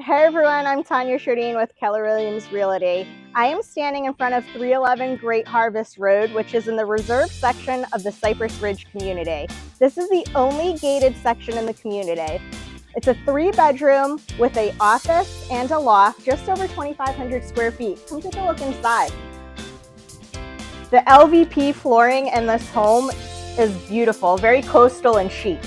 Hey everyone, I'm Tanya Sherdeen with Keller Williams Realty. I am standing in front of 311 Great Harvest Road, which is in the reserve section of the Cypress Ridge community. This is the only gated section in the community. It's a 3-bedroom with an office and a loft, just over 2,500 square feet. Come take a look inside. The LVP flooring in this home is beautiful, very coastal and chic.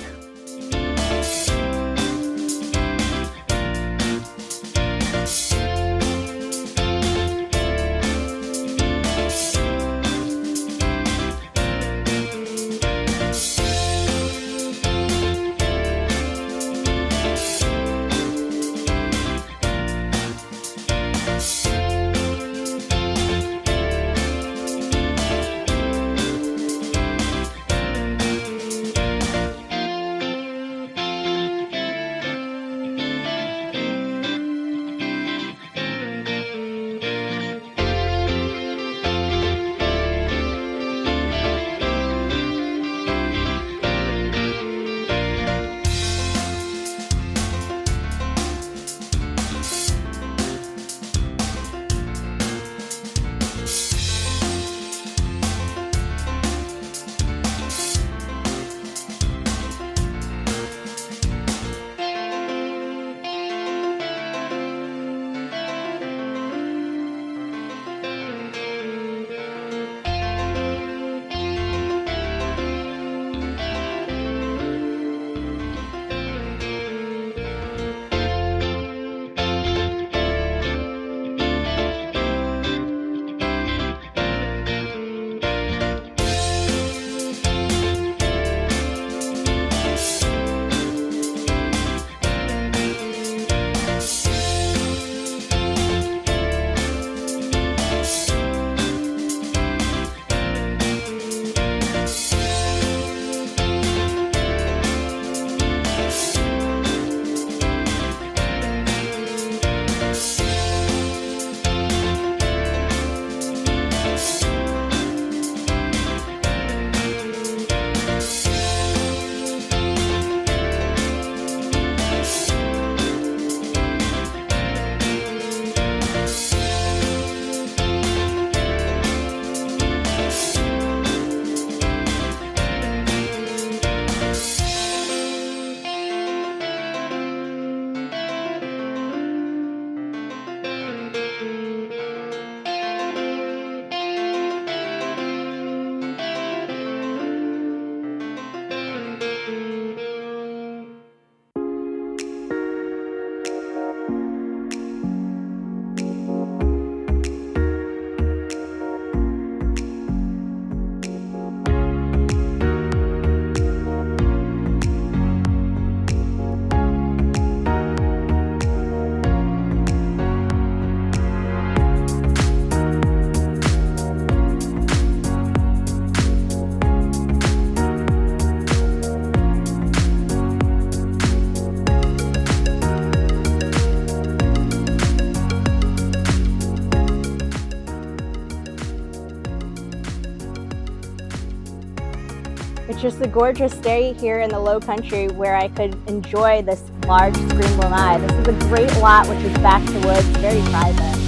It's just a gorgeous day here in the Lowcountry where I could enjoy this large screen lanai. This is a great lot which is back to woods, very private.